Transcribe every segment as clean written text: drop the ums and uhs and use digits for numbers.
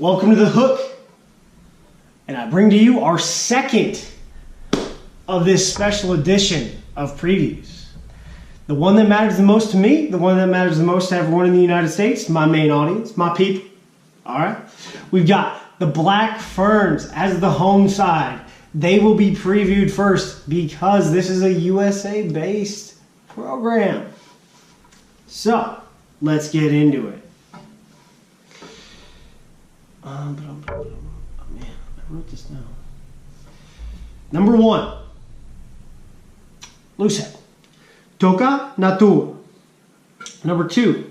Welcome to The Hook, and I bring to you our second of this special edition of previews. The one that matters the most to me, the one that matters the most to everyone in the United States, my main audience, my people. All right, we've got the Black Ferns as the home side. They will be previewed first because this is a USA-based program. So, let's get into it. Oh man, I wrote this down. Number 1, loosehead. Toka Natua. Number 2,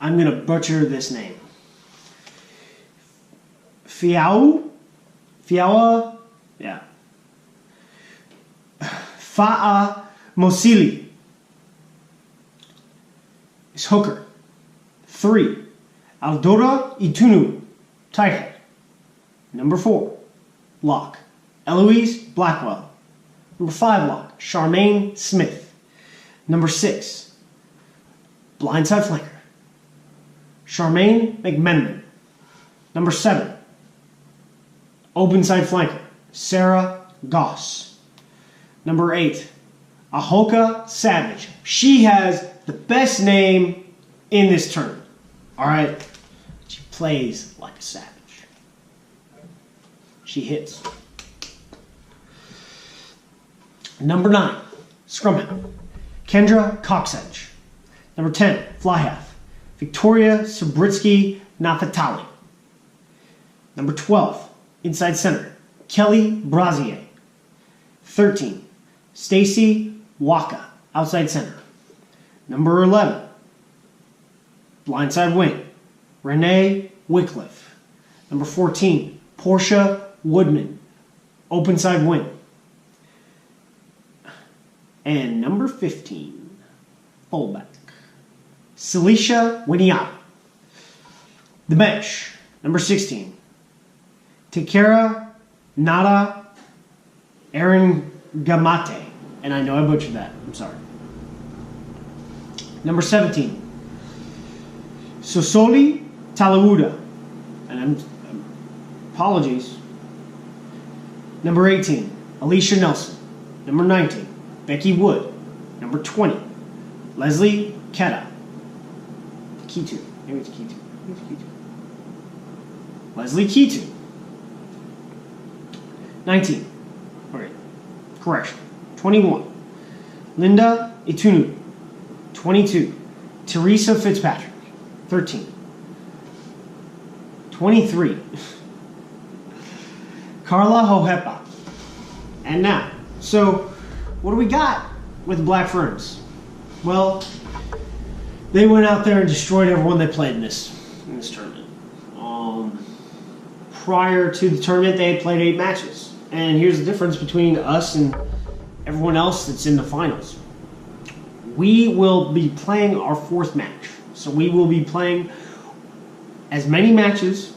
I'm going to butcher this name. Fiao'o? Yeah. Fa'a Mosili. Is hooker. 3, Aldora Itunu, tight head. Number 4, lock. Eloise Blackwell. Number 5, lock. Charmaine Smith. Number 6, blindside flanker. Charmaine McMenamin. Number 7, open side flanker. Sarah Goss. Number 8, Ahoka Savage. She has the best name in this tournament. Alright? She plays like a savage. She hits. Number 9, scrumhead. Kendra Coxedge. Number 10, fly half. Victoria Sabritsky Nafatali. Number 12, inside center. Kelly Brazier. 13, Stacy Waka, outside center. Number 11, blindside wing. Renee Wycliffe. Number 14, Portia Woodman, open side wing. And number 15, fullback. Celicia Winiata. The bench, number 16, Tekera Nada Aaron Gamate. And I know I butchered that. I'm sorry. Number 17, Sosoli Talawuda. And apologies. Number 18, Alicia Nelson. Number 19, Becky Wood. Number 20, Leslie Keta. Kitu. Maybe it's Kitu. Leslie Kitu. 19. Okay. Correction. 21, Linda Itunu. 22, Teresa Fitzpatrick. 13. 23, Carla Hohepa. And now, so what do we got with the Black Ferns? Well, they went out there and destroyed everyone they played in this tournament. Prior to the tournament, they had played 8 matches. And here's the difference between us and everyone else that's in the finals. We will be playing our 4th match. So we will be playing as many matches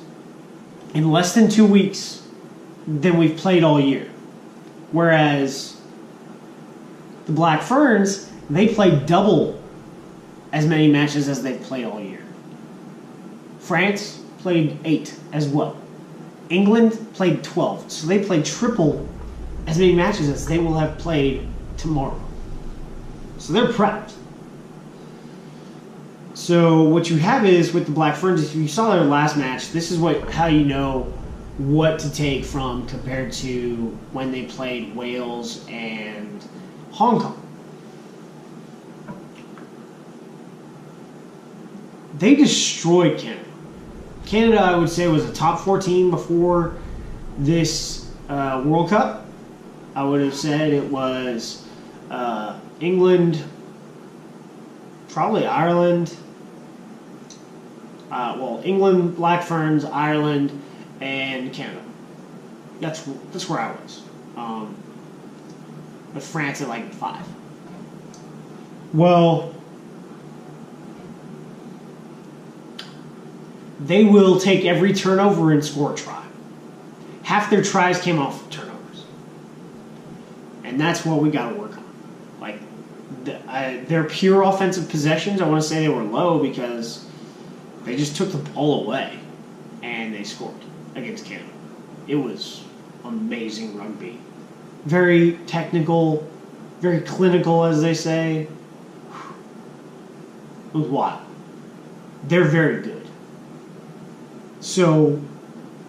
in less than 2 weeks than we've played all year. Whereas the Black Ferns, they play double as many matches as they've played all year. France played 8 as well. England played 12. So they played triple as many matches as they will have played tomorrow. So they're prepped. So what you have is with the Black Ferns, if you saw their last match, this is how you know what to take from compared to when they played Wales and Hong Kong. They destroyed Canada. Canada, I would say, was a top 4 team before this World Cup. I would have said it was England, probably Ireland. England, Black Ferns, Ireland, and Canada. That's where I was. With France at like 5. Well, they will take every turnover and score a try. Half their tries came off of turnovers. And that's what we got to work on. Like, their pure offensive possessions, I want to say they were low because They just took the ball away, and they scored against Canada. It was amazing rugby. Very technical, very clinical, as they say. It was wild. They're very good. So,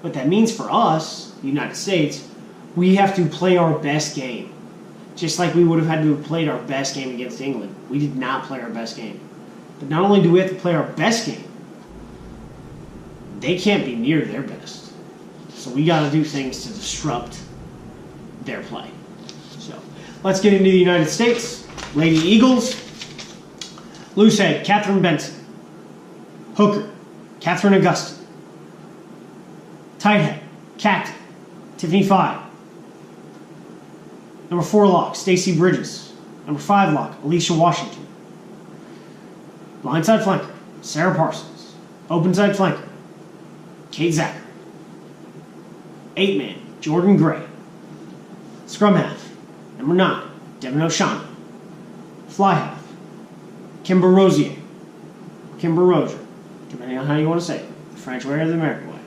what that means for us, the United States, we have to play our best game. Just like we would have had to have played our best game against England. We did not play our best game. But not only do we have to play our best game, they can't be near their best. So we got to do things to disrupt their play. So let's get into the United States. Lady Eagles. Loose head, Catherine Benson. Hooker, Catherine Augustin. Tight head, captain, Tiffany Fye. Number 4 lock, Stacey Bridges. Number 5 lock, Alicia Washington. Blindside flanker, Sarah Parsons. Open side flanker, Kate Zachary. 8-man, Jordan Gray. Scrum half, number 9, Devin O'Shaughnessy. Fly half, Kimber Rosier. Kimber Rozier, depending on how you want to say it. The French way or the American way.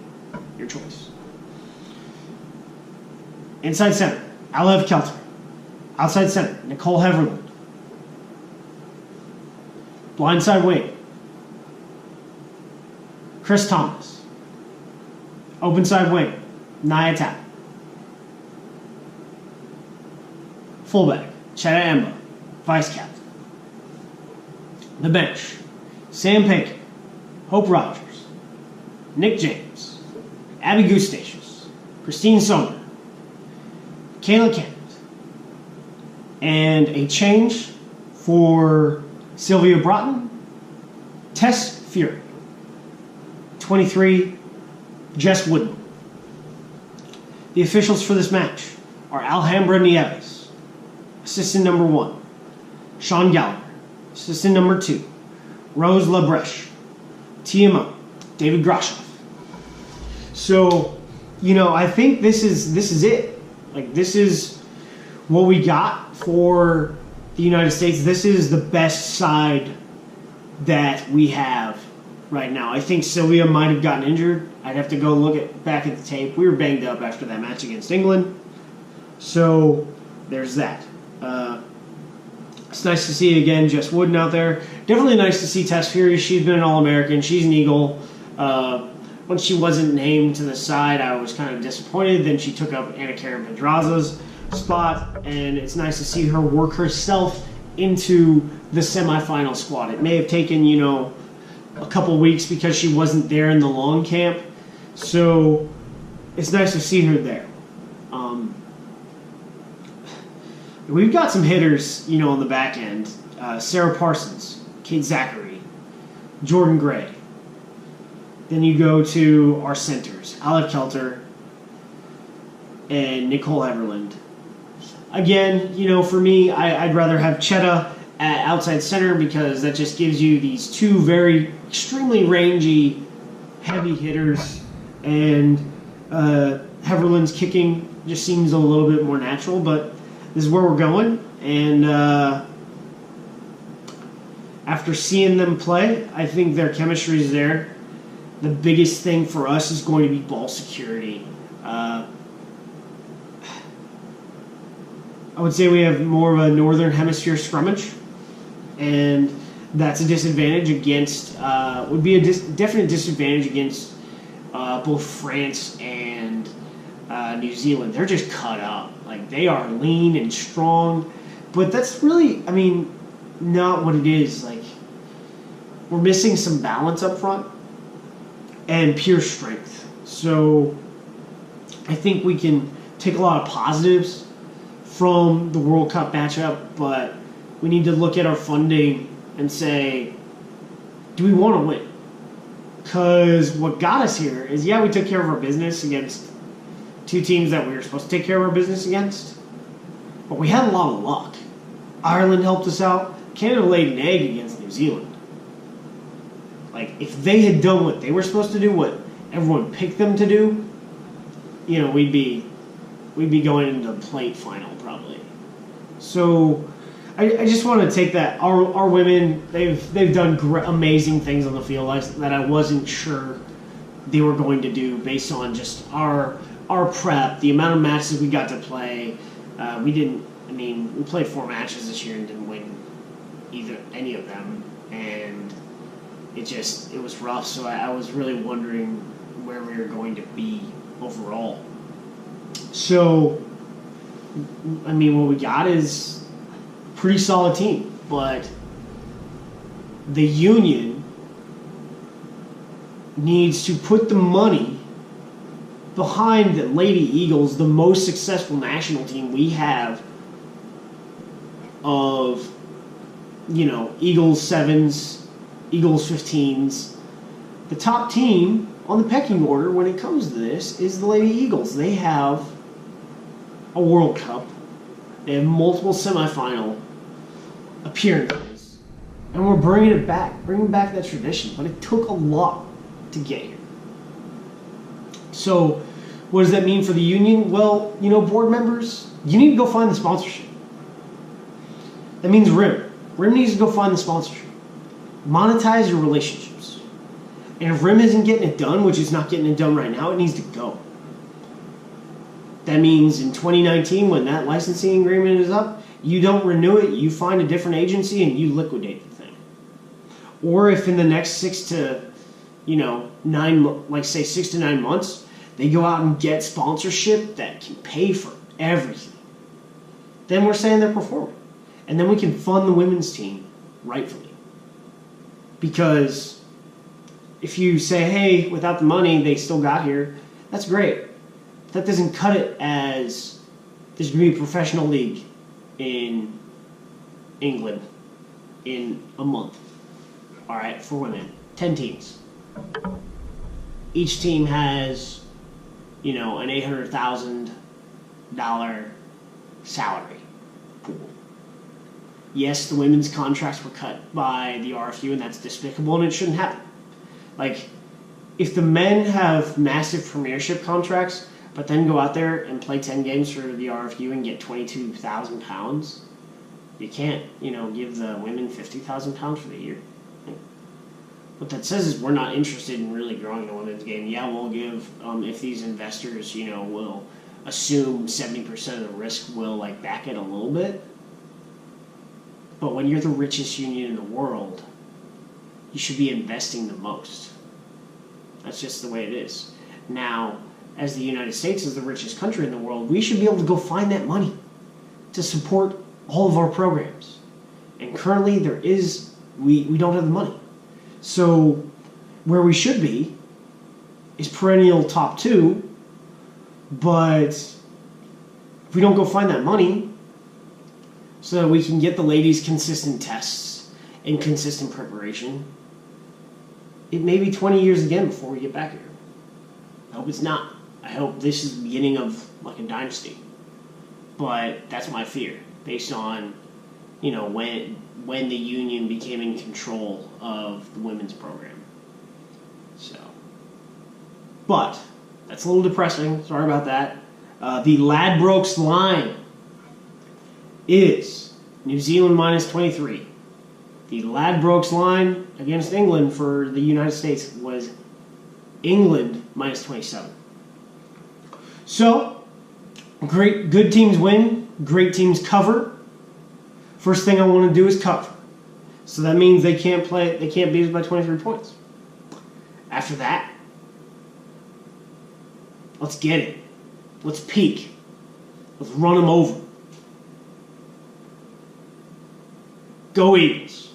Your choice. Inside center, Alev Kelter. Outside center, Nicole Heverland. Blindside wing, Chris Thomas. Open side wing, Nia Tapp. Fullback, Chetta Emba, vice captain. The bench, Sam Pankin, Hope Rogers, Nick James, Abby Gustatius, Christine Sommer, Kayla Kent, and a change for Sylvia Broughton, Tess Fury. 23, Jess Wooden. The officials for this match are Alhambra Nieves, assistant number 1, Sean Gallagher, assistant number 2, Rose Labreche, TMO, David Groshoff. So, I think this is it. Like, this is what we got for the United States. This is the best side that we have right now. I think Sylvia might have gotten injured. I'd have to go look back at the tape. We were banged up after that match against England. So there's that. It's nice to see again Jess Wooden out there. Definitely nice to see Tess Fury. She's been an All-American. She's an Eagle. When she wasn't named to the side, I was kind of disappointed. Then she took up Anna Karen Pedraza's spot, and it's nice to see her work herself into the semifinal squad. It may have taken, a couple weeks because she wasn't there in the long camp. So it's nice to see her there. We've got some hitters, on the back end. Sarah Parsons, Kate Zachary, Jordan Gray. Then you go to our centers, Alev Kelter and Nicole Heverland. Again, for me, I'd rather have Chetta at outside center because that just gives you these two very extremely rangy, heavy hitters. And Heverland's kicking just seems a little bit more natural, but this is where we're going. And after seeing them play, I think their chemistry is there. The biggest thing for us is going to be ball security. I would say we have more of a northern hemisphere scrummage, and that's a disadvantage against, would be a definite disadvantage against both France and New Zealand. They're just cut up. Like, they are lean and strong, but that's really, not what it is. Like, we're missing some balance up front and pure strength. So I think we can take a lot of positives from the World Cup matchup, but we need to look at our funding and say, do we want to win? Because what got us here is, we took care of our business against two teams that we were supposed to take care of our business against, but we had a lot of luck. Ireland helped us out. Canada laid an egg against New Zealand. Like, if they had done what they were supposed to do, what everyone picked them to do, we'd be going into the plate final probably. So I just want to take that. Our women, they've done amazing things on the field that I wasn't sure they were going to do based on just our prep, the amount of matches we got to play. We played 4 matches this year and didn't win any of them, and it was rough. So I was really wondering where we were going to be overall. So, what we got is a pretty solid team, but the union needs to put the money behind the Lady Eagles, the most successful national team we have of, Eagles 7s, Eagles 15s. The top team on the pecking order when it comes to this is the Lady Eagles. They have a World Cup. They have multiple semifinal appearances. And we're bringing back that tradition. But it took a lot to get here. So, what does that mean for the union? Well, board members, you need to go find the sponsorship. That means RIM. RIM needs to go find the sponsorship. Monetize your relationships. And if RIM isn't getting it done, which is not getting it done right now, it needs to go. That means in 2019, when that licensing agreement is up, you don't renew it, you find a different agency, and you liquidate the thing. Or if in the next 6 to 9 months, they go out and get sponsorship that can pay for everything, then we're saying they're performing. And then we can fund the women's team rightfully. Because if you say, hey, without the money, they still got here, that's great. That doesn't cut it as there's going to be a professional league in England in a month. All right, for women. 10 teams. Each team has, an $800,000 salary pool. Yes, the women's contracts were cut by the RFU, and that's despicable, and it shouldn't happen. If the men have massive premiership contracts, but then go out there and play 10 games for the RFU and get £22,000, you can't, give the women £50,000 for the year. What that says is we're not interested in really growing the women's game. Yeah, we'll give, if these investors, will assume 70% of the risk, will back it a little bit. But when you're the richest union in the world, you should be investing the most. That's just the way it is. Now, as the United States is the richest country in the world, we should be able to go find that money to support all of our programs. And currently we don't have the money. So where we should be is perennial top 2, but if we don't go find that money so that we can get the ladies consistent tests and consistent preparation, it may be 20 years again before we get back here. I hope it's not. I hope this is the beginning of a dynasty. But that's my fear, based on, when the union became in control of the women's program. So, but that's a little depressing. Sorry about that. The Ladbrokes line is New Zealand minus 23. The Ladbrokes line against England for the United States was England minus 27. So, good teams win, great teams cover. First thing I want to do is cover. So that means they can't beat us by 23 points. After that, let's get it. Let's peak. Let's run them over. Go Eagles.